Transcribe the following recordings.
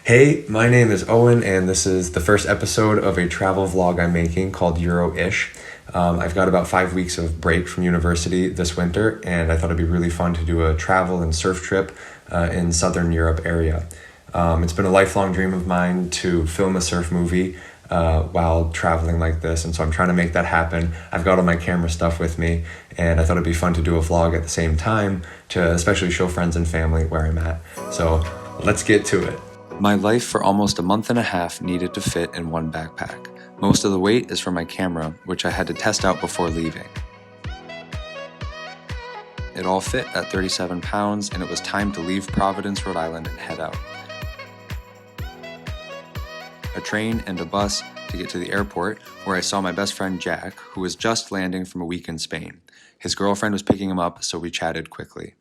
Hey, my name is Owen, and this is the first episode of a travel vlog I'm making called Euro-ish. I've got about 5 weeks of break from university this winter, and I thought it'd be really fun to do a travel and surf trip in Southern Europe area. It's been a lifelong dream of mine to film a surf movie while traveling like this, and so I'm trying to make that happen. I've got all my camera stuff with me, and I thought it'd be fun to do a vlog at the same time to especially show friends and family where I'm at. So let's get to it. My life for almost a month and a half needed to fit in one backpack. Most of the weight is for my camera, which I had to test out before leaving. It all fit at 37 pounds, and it was time to leave Providence, Rhode Island and head out. A train and a bus to get to the airport, where I saw my best friend Jack, who was just landing from a week in Spain. His girlfriend was picking him up, so we chatted quickly.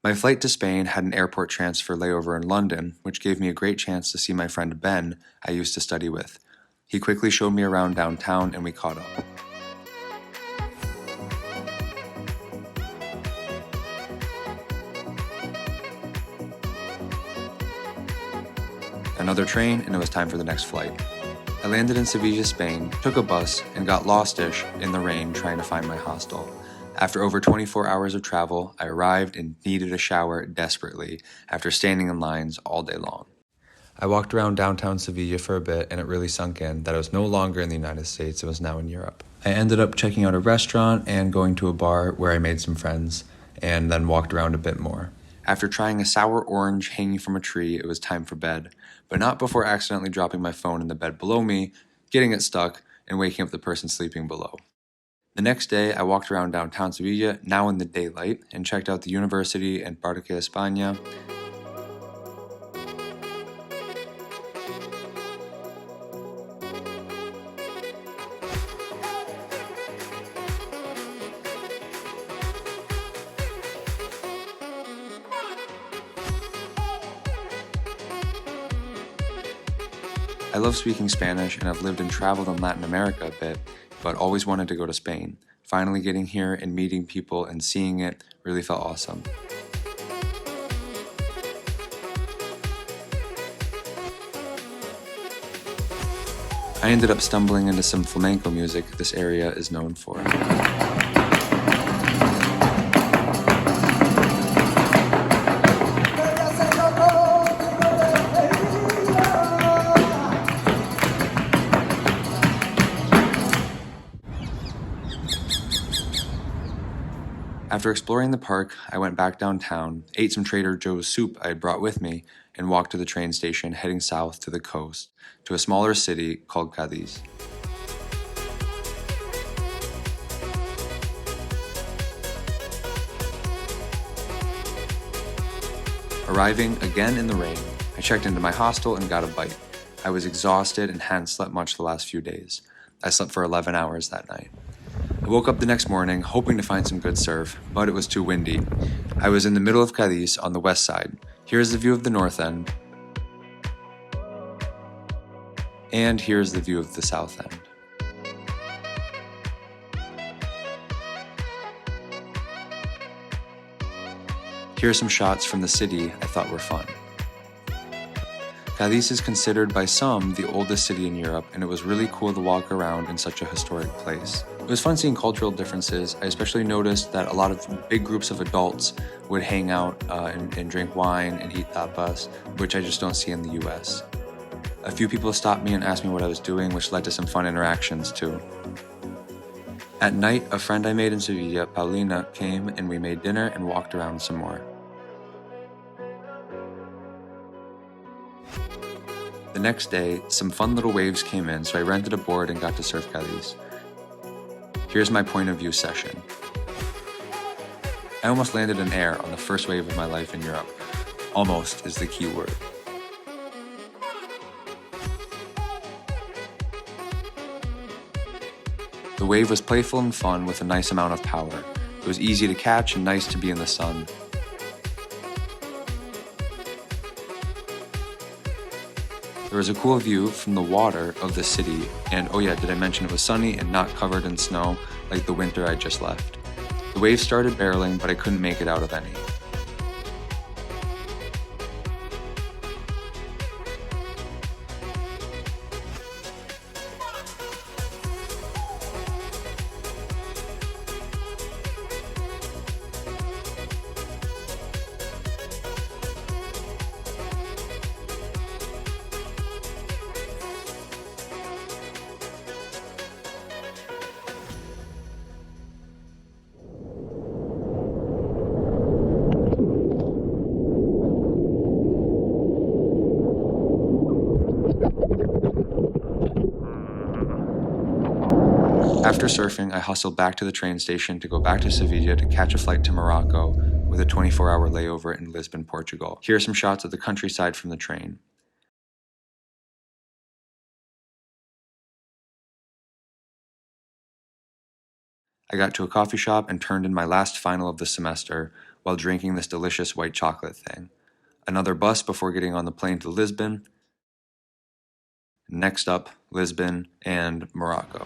My flight to Spain had an airport transfer layover in London, which gave me a great chance to see my friend Ben I used to study with. He quickly showed me around downtown and we caught up. Another train, and it was time for the next flight. I landed in Sevilla, Spain, took a bus, and got lost-ish in the rain trying to find my hostel. After over 24 hours of travel, I arrived and needed a shower desperately after standing in lines all day long. I walked around downtown Sevilla for a bit, and it really sunk in that I was no longer in the United States, I was now in Europe. I ended up checking out a restaurant and going to a bar where I made some friends, and then walked around a bit more. After trying a sour orange hanging from a tree, it was time for bed, but not before accidentally dropping my phone in the bed below me, getting it stuck, and waking up the person sleeping below. The next day, I walked around downtown Sevilla, now in the daylight, and checked out the university and Parque España. I love speaking Spanish, and I've lived and traveled in Latin America a bit, but always wanted to go to Spain. Finally getting here and meeting people and seeing it really felt awesome. I ended up stumbling into some flamenco music this area is known for. After exploring the park, I went back downtown, ate some Trader Joe's soup I had brought with me, and walked to the train station heading south to the coast, to a smaller city called Cadiz. Arriving again in the rain, I checked into my hostel and got a bite. I was exhausted and hadn't slept much the last few days. I slept for 11 hours that night. I woke up the next morning hoping to find some good surf, but it was too windy. I was in the middle of Cadiz on the west side. Here's the view of the north end. And here's the view of the south end. Here are some shots from the city I thought were fun. Cadiz is considered by some the oldest city in Europe, and it was really cool to walk around in such a historic place. It was fun seeing cultural differences. I especially noticed that a lot of big groups of adults would hang out and drink wine and eat tapas, which I just don't see in the US. A few people stopped me and asked me what I was doing, which led to some fun interactions too. At night, a friend I made in Sevilla, Paulina, came and we made dinner and walked around some more. The next day, some fun little waves came in, so I rented a board and got to surf Cadiz. Here's my point of view session. I almost landed in air on the first wave of my life in Europe. Almost is the key word. The wave was playful and fun with a nice amount of power. It was easy to catch and nice to be in the sun. There was a cool view from the water of the city, and oh yeah, did I mention it was sunny and not covered in snow like the winter I just left. The waves started barreling, but I couldn't make it out of any. After surfing, I hustled back to the train station to go back to Sevilla to catch a flight to Morocco with a 24-hour layover in Lisbon, Portugal. Here are some shots of the countryside from the train. I got to a coffee shop and turned in my last final of the semester while drinking this delicious white chocolate thing. Another bus before getting on the plane to Lisbon. Next up, Lisbon and Morocco.